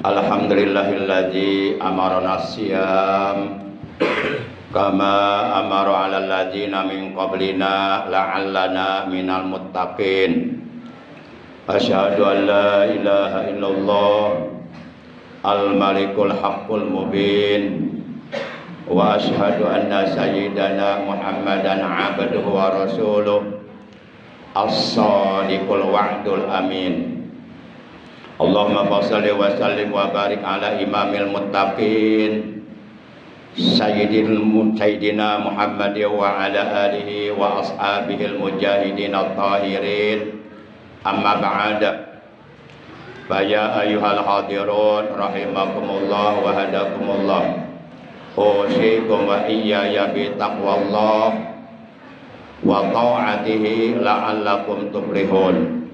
Alhamdulillahilladzi amarana siyam kama amara 'alal ladzina min qablina la'allana minal muttaqin. Asyhadu an la ilaha illallah al-malikul haqqul mubin wa asyhadu anna sayyidana Muhammadan 'abduhu wa rasuluh as-sadiqul wa'dul amin. Allahumma shalli wa sallim wa barik ala imamil muttaqin sayyidina Muhammad wa ala alihi wa ashabihil mujahidin at-tahirin. Amma ba'da. Fa ya ayyuhal hadirun rahimakumullah wa hadakumullah. Usikum wa iyaya bi taqwallah wa ta'atihi la'allakum tuflihun.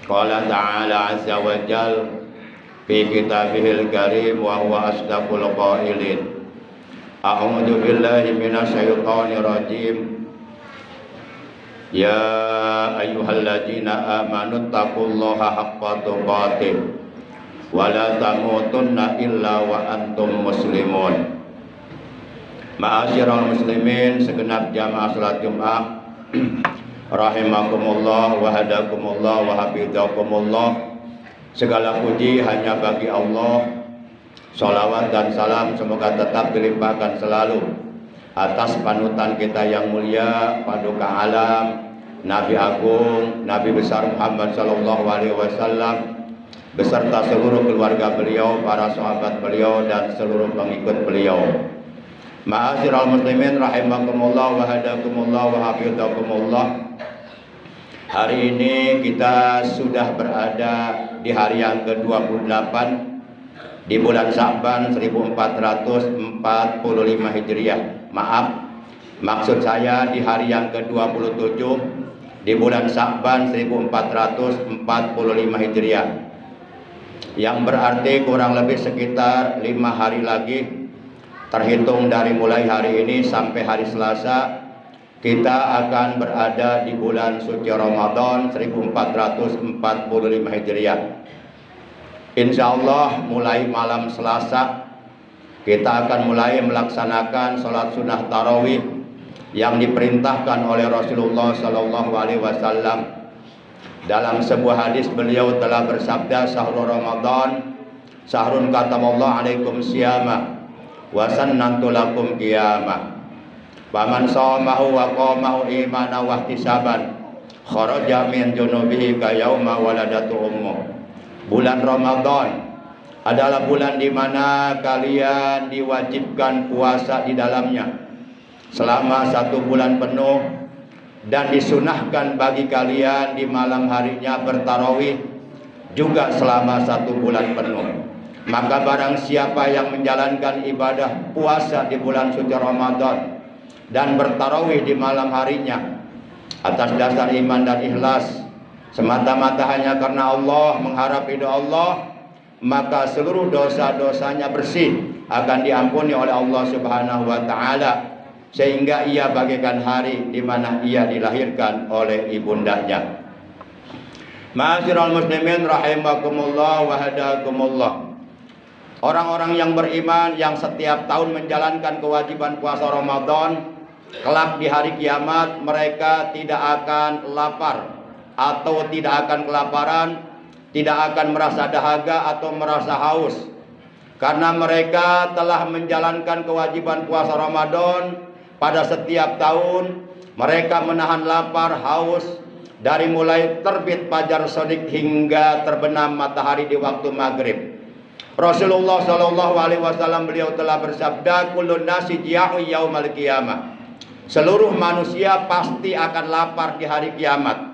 Qala ta'ala azza wa jal fi kitabihil karim wa huwa asdaqul qailin. A'udzu billahi minasy syaithanir rajim. Ya ayyuhalladzina amanu taqullaha haqqa tuqatih wa la tamutunna illa wa antum muslimun. Ma'asyiral muslimin, segenap jamaah salat Jumat rahimakumullah wa hadakumullah wa hafizakumullah. Segala puji hanya bagi Allah. Salawat dan salam semoga tetap dilimpahkan selalu atas panutan kita yang mulia, paduka alam, Nabi Agung, Nabi besar Muhammad sallallahu alaihi wasallam beserta seluruh keluarga beliau, para sahabat beliau dan seluruh pengikut beliau. Ma'asyiral muslimin rahimakumullah wa hadakumullah wa hafizakumullah. Hari ini kita sudah berada di hari yang ke-28 di bulan Sya'ban 1445 Hijriah. Maaf, maksud saya di hari yang ke-27 di bulan Sya'ban 1445 Hijriah, yang berarti kurang lebih sekitar 5 hari lagi terhitung dari mulai hari ini sampai hari Selasa kita akan berada di bulan suci Ramadan 1445 Hijriah. Insya Allah mulai malam Selasa kita akan mulai melaksanakan sholat sunnah tarawih yang diperintahkan oleh Rasulullah Sallallahu Alaihi Wasallam. Dalam sebuah hadis beliau telah bersabda, syahrul Ramadan syahrun katamallahu alaikum siyama wa sannantu lakum qiyamah. Faman shamahu wa qamahu imanan wa ihtisaban kharaja min junubihi ka yauma waladatu ummuh. Bulan Ramadan adalah bulan di mana kalian diwajibkan puasa di dalamnya selama 1 bulan penuh, dan disunahkan bagi kalian di malam harinya bertarawih juga selama 1 bulan penuh. Maka barang siapa yang menjalankan ibadah puasa di bulan suci Ramadan dan bertarawih di malam harinya atas dasar iman dan ikhlas semata-mata hanya karena Allah, mengharap ridha Allah, maka seluruh dosa-dosanya bersih, akan diampuni oleh Allah Subhanahu wa taala, sehingga ia bagaikan hari di mana ia dilahirkan oleh ibundanya. Ma'asyiral muslimin rahimakumullah wa hadakumullah. Orang-orang yang beriman yang setiap tahun menjalankan kewajiban puasa Ramadan, kelak di hari kiamat mereka tidak akan lapar atau tidak akan kelaparan, tidak akan merasa dahaga atau merasa haus, karena mereka telah menjalankan kewajiban puasa Ramadan. Pada setiap tahun mereka menahan lapar, haus dari mulai terbit fajar shadiq hingga terbenam matahari di waktu maghrib. Rasulullah Shallallahu Alaihi Wasallam beliau telah bersabda, kullun nasi jiya'u yaumal qiyamah. Seluruh manusia pasti akan lapar di hari kiamat.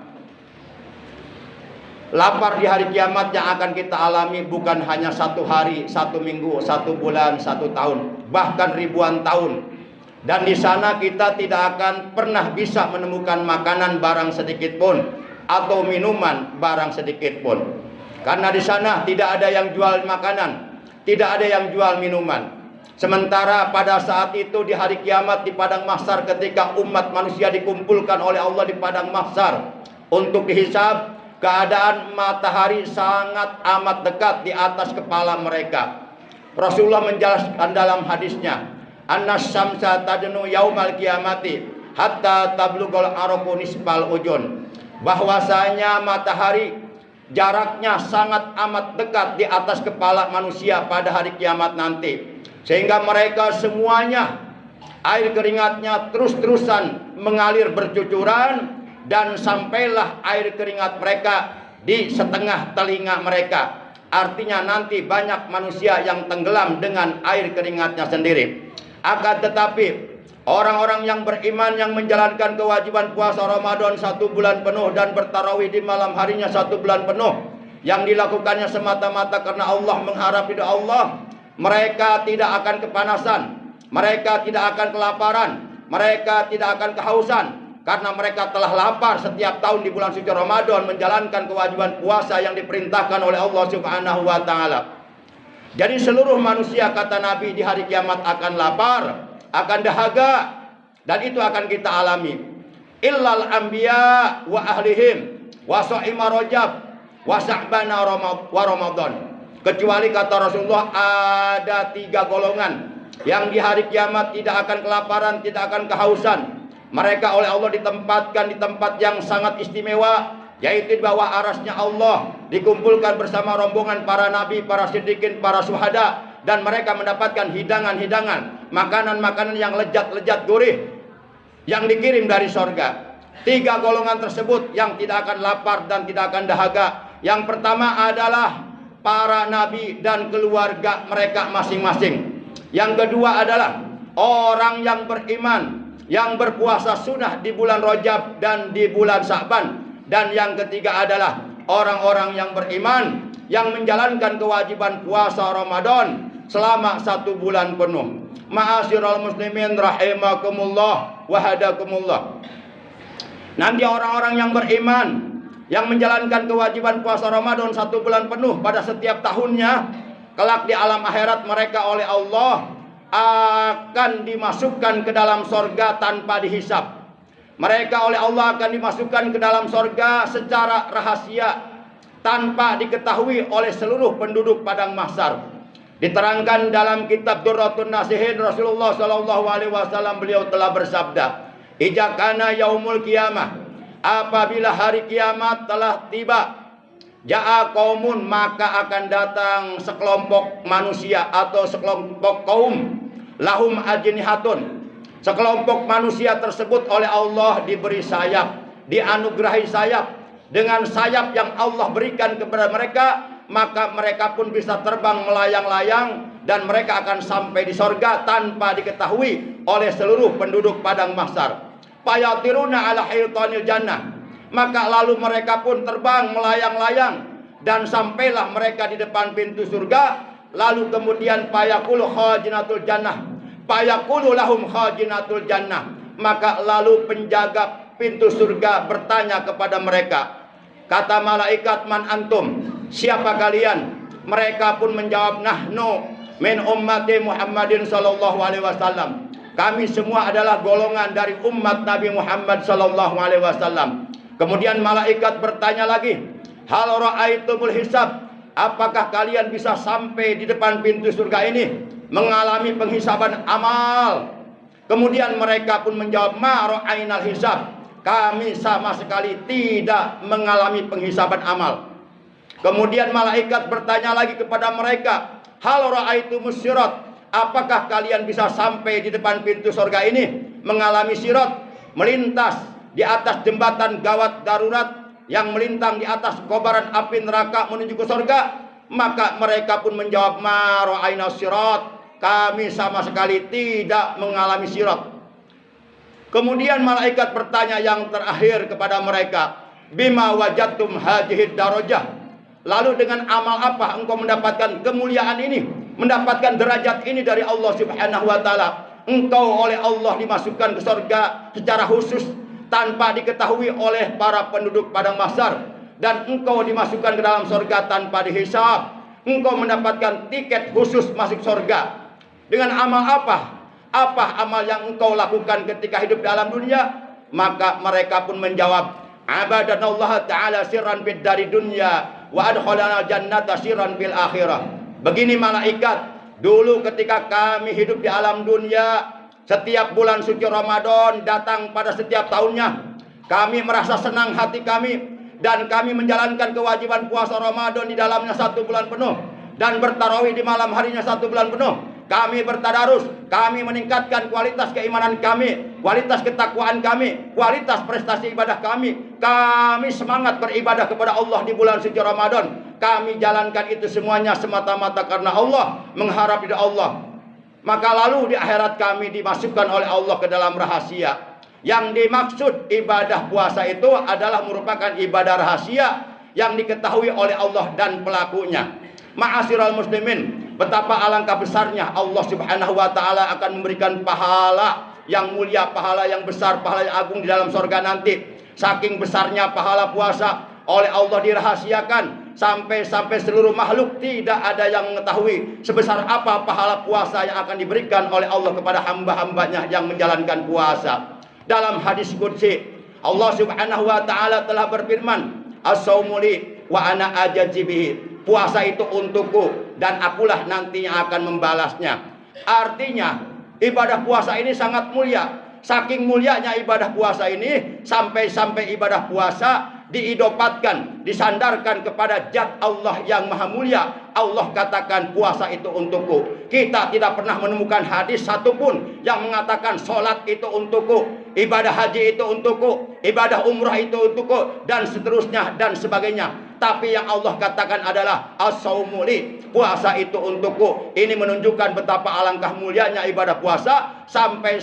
Lapar di hari kiamat yang akan kita alami bukan hanya 1 hari, 1 minggu, 1 bulan, 1 tahun, bahkan ribuan tahun. Dan di sana kita tidak akan pernah bisa menemukan makanan barang sedikit pun atau minuman barang sedikit pun. Karena di sana tidak ada yang jual makanan, tidak ada yang jual minuman. Sementara pada saat itu di hari kiamat di padang mahsyar, ketika umat manusia dikumpulkan oleh Allah di padang mahsyar, untuk dihisab, keadaan matahari sangat amat dekat di atas kepala mereka. Rasulullah menjelaskan dalam hadisnya, "Annas syamsa tadnu yaumal qiyamati hatta tablughal araqu nisfal ujun." Bahwasanya matahari jaraknya sangat amat dekat di atas kepala manusia pada hari kiamat nanti, sehingga mereka semuanya air keringatnya terus-terusan mengalir bercucuran, dan sampailah air keringat mereka di setengah telinga mereka. Artinya nanti banyak manusia yang tenggelam dengan air keringatnya sendiri. Akan tetapi orang-orang yang beriman yang menjalankan kewajiban puasa Ramadan 1 bulan penuh dan bertarawih di malam harinya 1 bulan penuh, yang dilakukannya semata-mata karena Allah, mengharap ridha Allah, mereka tidak akan kepanasan, mereka tidak akan kelaparan, mereka tidak akan kehausan, karena mereka telah lapar setiap tahun di bulan suci Ramadan menjalankan kewajiban puasa yang diperintahkan oleh Allah Subhanahu wa taala. Jadi seluruh manusia, kata Nabi, di hari kiamat akan lapar, akan dahaga, dan itu akan kita alami. Illal anbiya wa ahlihim wa sha'ima rajab wa sa'bana wa ramadan. Kecuali, kata Rasulullah, ada 3 golongan yang di hari kiamat tidak akan kelaparan, tidak akan kehausan. Mereka oleh Allah ditempatkan di tempat yang sangat istimewa, yaitu di bawah arasnya Allah, dikumpulkan bersama rombongan para nabi, para siddiqin, para syuhada, dan mereka mendapatkan hidangan-hidangan, makanan-makanan yang lezat-lezat gurih yang dikirim dari sorga. 3 golongan tersebut yang tidak akan lapar dan tidak akan dahaga. Yang pertama adalah para nabi dan keluarga mereka masing-masing. Yang kedua adalah orang yang beriman, yang berpuasa sunnah di bulan Rajab dan di bulan Sa'ban. Dan yang ketiga adalah orang-orang yang beriman yang menjalankan kewajiban puasa Ramadan selama 1 bulan penuh. Ma'asyiral muslimin rahimakumullah wa hadakumullah. Nanti orang-orang yang beriman yang menjalankan kewajiban puasa Ramadan 1 bulan penuh pada setiap tahunnya, kelak di alam akhirat mereka oleh Allah akan dimasukkan ke dalam sorga tanpa dihisab. Mereka oleh Allah akan dimasukkan ke dalam sorga secara rahasia, tanpa diketahui oleh seluruh penduduk padang mahsyar. Diterangkan dalam kitab Durratun Nasihin, Rasulullah SAW beliau telah bersabda, "Idza kana yaumul qiyamah," apabila hari kiamat telah tiba, ja'a qaumun, maka akan datang sekelompok manusia atau sekelompok kaum, lahum ajnihatun. Sekelompok manusia tersebut oleh Allah diberi sayap, dianugerahi sayap. Dengan sayap yang Allah berikan kepada mereka, maka mereka pun bisa terbang melayang-layang, dan mereka akan sampai di sorga tanpa diketahui oleh seluruh penduduk padang mahsyar. Fayatiruna ala hitanil jannah, maka lalu mereka pun terbang melayang-layang dan sampailah mereka di depan pintu surga. Lalu kemudian fayaqulu khazinatul jannah, fayaqulu lahum khazinatul jannah, maka lalu penjaga pintu surga bertanya kepada mereka, kata malaikat, man antum, siapa kalian? Mereka pun menjawab, nahnu min ummati Muhammadin sallallahu alaihi wasallam, kami semua adalah golongan dari umat Nabi Muhammad sallallahu alaihi wasallam. Kemudian malaikat bertanya lagi, hal ra'aitumul hisab, apakah kalian bisa sampai di depan pintu surga ini mengalami penghisaban amal? Kemudian mereka pun menjawab, ma ra'ainal hisab, kami sama sekali tidak mengalami penghisaban amal. Kemudian malaikat bertanya lagi kepada mereka, hal ra'aitumus sirat, apakah kalian bisa sampai di depan pintu surga ini mengalami sirat, melintas di atas jembatan gawat darurat yang melintang di atas kobaran api neraka menuju ke surga? Maka mereka pun menjawab, ma ra'ainas sirat, kami sama sekali tidak mengalami sirat. Kemudian malaikat bertanya yang terakhir kepada mereka, bima wajadtum hadhid darajah, lalu dengan amal apa engkau mendapatkan kemuliaan ini, mendapatkan derajat ini dari Allah Subhanahu wa taala? Engkau oleh Allah dimasukkan ke surga secara khusus tanpa diketahui oleh para penduduk padang mahsyar, dan engkau dimasukkan ke dalam surga tanpa dihisab. Engkau mendapatkan tiket khusus masuk surga. Dengan amal apa? Apa amal yang engkau lakukan ketika hidup dalam dunia? Maka mereka pun menjawab, Abadanallah ta'ala sirran fid dari dunya wa adkhalana jannata sirran fil akhirah. Begini malaikat, dulu ketika kami hidup di alam dunia, setiap bulan suci Ramadan datang pada setiap tahunnya, kami merasa senang hati kami dan kami menjalankan kewajiban puasa Ramadan di dalamnya 1 bulan penuh dan bertarawih di malam harinya 1 bulan penuh. Kami bertadarus, kami meningkatkan kualitas keimanan kami, kualitas ketakwaan kami, kualitas prestasi ibadah kami. Kami semangat beribadah kepada Allah di bulan suci Ramadan. Kami jalankan itu semuanya semata-mata karena Allah, mengharap dari Allah. Maka lalu di akhirat kami dimasukkan oleh Allah ke dalam rahasia. Yang dimaksud ibadah puasa itu adalah merupakan ibadah rahasia yang diketahui oleh Allah dan pelakunya. Ma'asyiral muslimin, betapa alangkah besarnya Allah Subhanahu wa taala akan memberikan pahala yang mulia, pahala yang besar, pahala yang agung di dalam surga nanti. Saking besarnya pahala puasa oleh Allah dirahasiakan sampai seluruh makhluk tidak ada yang mengetahui sebesar apa pahala puasa yang akan diberikan oleh Allah kepada hamba-hambanya yang menjalankan puasa. Dalam hadis qudsi Allah Subhanahu wa taala telah berfirman, "As-saumu li wa ana ajzi bihi." Puasa itu untukku dan akulah nantinya akan membalasnya. Artinya ibadah puasa ini sangat mulia. Saking mulianya ibadah puasa ini, sampai ibadah puasa diidopatkan, disandarkan kepada zat Allah yang maha mulia. Allah katakan puasa itu untukku. Kita tidak pernah menemukan hadis satupun yang mengatakan sholat itu untukku, ibadah haji itu untukku, ibadah umrah itu untukku, dan seterusnya dan sebagainya. Tapi yang Allah katakan adalah as-saumu li, puasa itu untukku. Ini menunjukkan betapa alangkah mulianya ibadah puasa. Sampai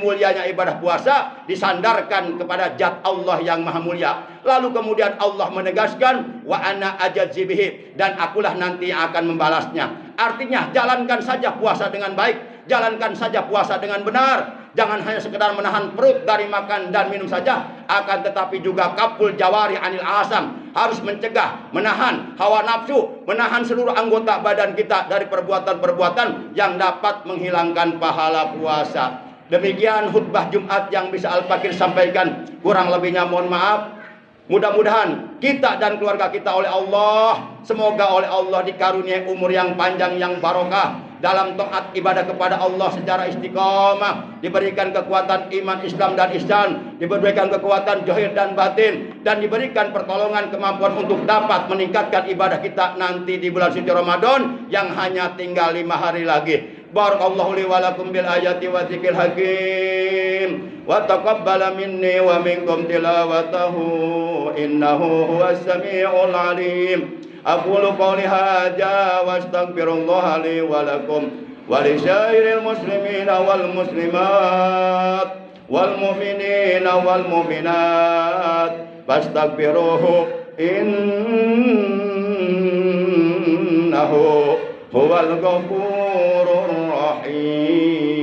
mulianya ibadah puasa disandarkan kepada zat Allah yang maha mulia. Lalu kemudian Allah menegaskan wa ana ajzi bihi, dan akulah nanti yang akan membalasnya. Artinya jalankan saja puasa dengan baik, jalankan saja puasa dengan benar. Jangan hanya sekedar menahan perut dari makan dan minum saja, akan tetapi juga kapul jawari anil asam, harus mencegah, menahan hawa nafsu, menahan seluruh anggota badan kita dari perbuatan-perbuatan yang dapat menghilangkan pahala puasa. Demikian khutbah Jumat yang bisa Al-Fakir sampaikan. Kurang lebihnya mohon maaf. Mudah-mudahan kita dan keluarga kita oleh Allah, semoga oleh Allah dikaruniai umur yang panjang yang barokah dalam taat ibadah kepada Allah secara istiqamah, diberikan kekuatan iman, Islam dan ihsan, diberikan kekuatan zahir dan batin, dan diberikan pertolongan kemampuan untuk dapat meningkatkan ibadah kita nanti di bulan suci Ramadan yang hanya tinggal 5 hari lagi. Barakallahu li wa lakum bil ayati wa dzikril hakim wa taqabbala minni wa minkum tilawatahu innahu huwas samiul alim. Aqulu qawli hadza wa astaghfirullah li wa lakum wa li syairil muslimina wal muslimat wal mu'minina wal mu'minat fastaghfiruhu innahu huwal ghafurur rahim.